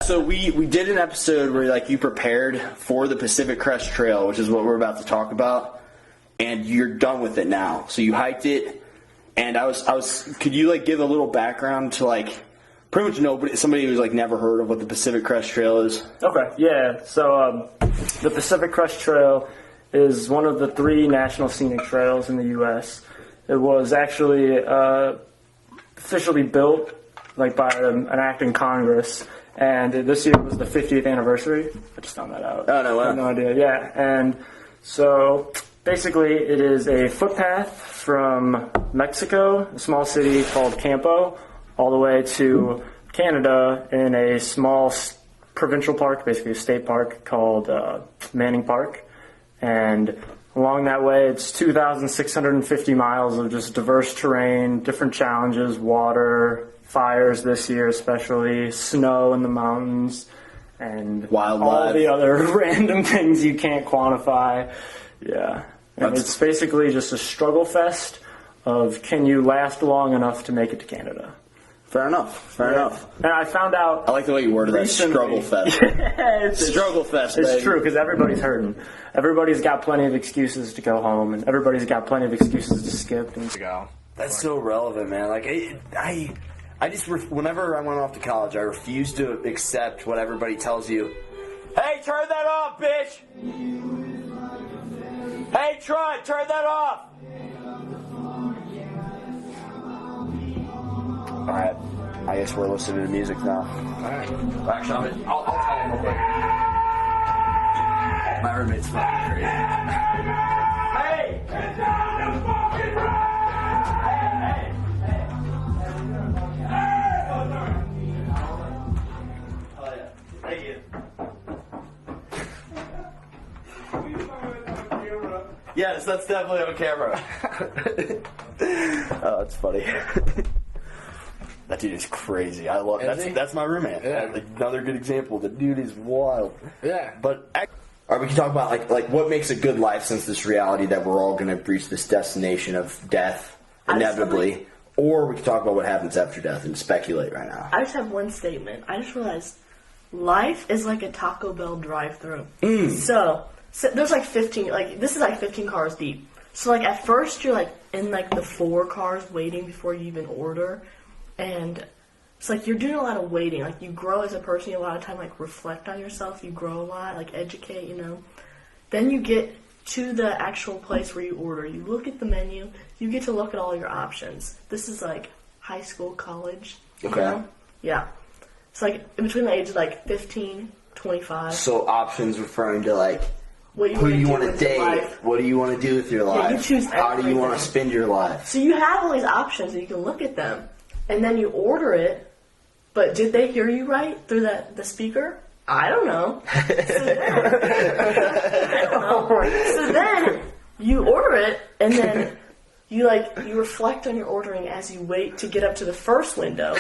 So we did an episode where like you prepared for the Pacific Crest Trail, which is what we're about to talk about, and you're done with it now. So you hiked it, and I was. Could you like give a little background to like pretty much somebody who's like never heard of what the Pacific Crest Trail is? Okay, yeah. So the Pacific Crest Trail is one of the 3 national scenic trails in the U.S. It was actually officially built like by an act in Congress, and this year was the 50th anniversary. I just found that out. Oh, no way. I had no idea. Yeah, and so basically it is a footpath from Mexico, a small city called Campo, all the way to Canada in a small provincial park, basically a state park called Manning Park. And along that way, it's 2,650 miles of just diverse terrain, different challenges, water, fires this year especially, snow in the mountains, and wildlife, all the other random things you can't quantify. Yeah. And it's basically just a struggle fest of can you last long enough to make it to Canada. Fair enough. And I found out... I like the way you worded that, struggle fest. Yeah, struggle fest, baby. It's true, because everybody's hurting. Everybody's got plenty of excuses to go home, and everybody's got plenty of excuses to skip and to go. That's so relevant, man. Like, I just, whenever I went off to college, I refused to accept what everybody tells you. Hey, turn that off, bitch! Hey, Troy, turn that off! Alright, I guess we're listening to music now. Alright. Actually, I'll tell them real quick. My roommate's fucking crazy. Hey! Get down the fucking road! Hey! Oh yeah. Thank you. Yes, that's definitely on camera. Oh, that's funny. That dude is crazy. I love that's my roommate. Yeah. Another good example. The dude is wild. Yeah. But all right, we can talk about like what makes a good life since this reality that we're all going to reach this destination of death inevitably, or we can talk about what happens after death and speculate right now. I just have one statement. I just realized life is like a Taco Bell drive-thru. So there's like 15. Like this is like 15 cars deep. So like at first you're like in like the 4 cars waiting before you even order. And it's like you're doing a lot of waiting. Like you grow as a person, you a lot of time like reflect on yourself. You grow a lot, like educate, you know. Then you get to the actual place where you order. You look at the menu. You get to look at all your options. This is like high school, college. Okay. You know? Yeah. It's like between the ages of like 15, 25. So options referring to like What who do you want to with your date? life. What do you want to do with your life? you choose How do you want to everything. spend your life? So you have all these options and you can look at them. And then you order it, but did they hear you right through the speaker? I don't know. So then you order it, and then you reflect on your ordering as you wait to get up to the first window,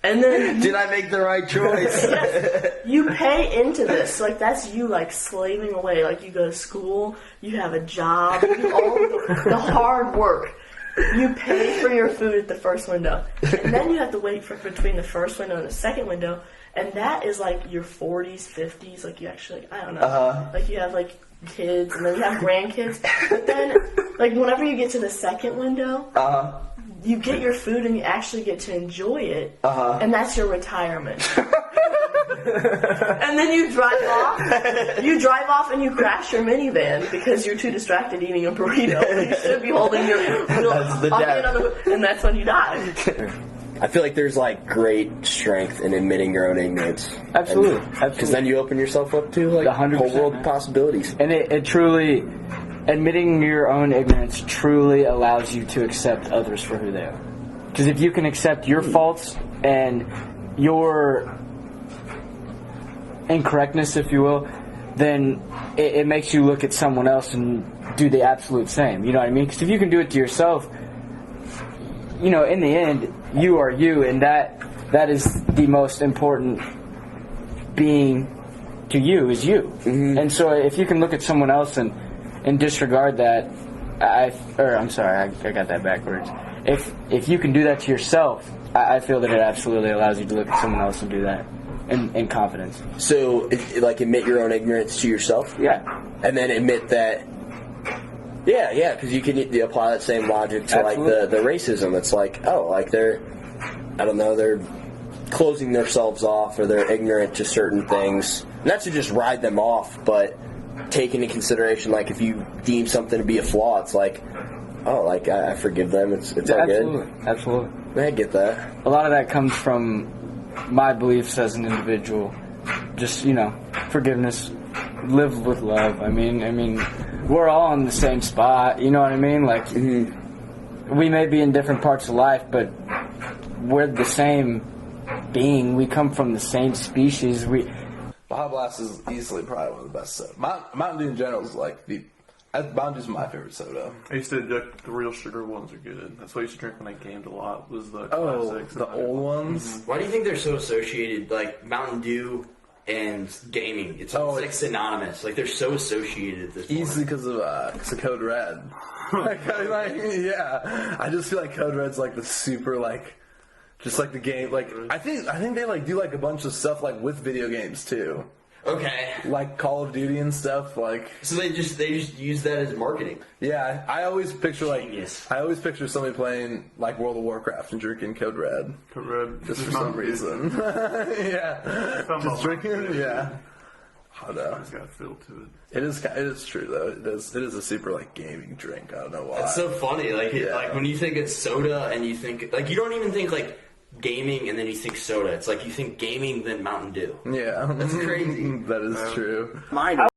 and then Did I make the right choice? yes, you pay into this. Like that's you like slaving away. Like you go to school, you have a job, you do all the hard work. You pay for your food at the first window. And then you have to wait for between the first window and the second window. And that is like your 40s, 50s. Like you actually, I don't know. Like you have like kids and then you have grandkids. But then, like whenever you get to the second window, you get your food and you actually get to enjoy it. And that's your retirement. And then you drive off and you crash your minivan because you're too distracted eating a burrito. You should be holding your That's the death. and that's when you die. I feel like there's like great strength in admitting your own ignorance. Absolutely. Because then you open yourself up to like 100%, whole world man. possibilities. And it truly, admitting your own ignorance truly allows you to accept others for who they are. Because if you can accept your faults and your incorrectness, if you will, then it makes you look at someone else and do the absolute same. You know what I mean? Because if you can do it to yourself, you know, in the end, you are you, and that is the most important being to you is you. Mm-hmm. And so if you can look at someone else and disregard that, I'm sorry, I got that backwards. If you can do that to yourself, I feel that it absolutely allows you to look at someone else and do that. and confidence. So, like, admit your own ignorance to yourself? Yeah. And then admit that, yeah, because you can apply that same logic to, like, the racism. It's like, oh, like, they're closing themselves off or they're ignorant to certain things. Not to just ride them off, but take into consideration, like, if you deem something to be a flaw, it's like, oh, like, I forgive them. It's all good. Absolutely. I get that. A lot of that comes from my beliefs as an individual. Just, forgiveness, live with love. I mean, we're all in the same spot. You know what I mean? Like, we may be in different parts of life, but we're the same being. We come from the same species. Baja Blast is easily probably one of the best soda. Mountain Dew in general is like Mountain Dew's my favorite soda. I used to the real sugar ones are good. That's what I used to drink when I gamed a lot. Was the classics. The old ones. Why do you think they're so associated? Like Mountain Dew and gaming, it's like synonymous. Like they're so associated at this point. Easily because of Code Red. Yeah, I just feel like Code Red's like the super like. Just like the game, like I think they like do like a bunch of stuff like with video games too. Okay. Like Call of Duty and stuff. Like so they just use that as marketing. Yeah, I always picture Genius. I always picture somebody playing like World of Warcraft and drinking Code Red. Code Red, just for some reason. Yeah, just drinking. Yeah. I don't know. It's got a feel to it. It is true though. It is a super like gaming drink. I don't know why. It's so funny. Like like when you think it's soda and you think like you don't even think like gaming and then you think soda. It's like you think gaming then Mountain Dew. Yeah, that's crazy. That is true. Mine.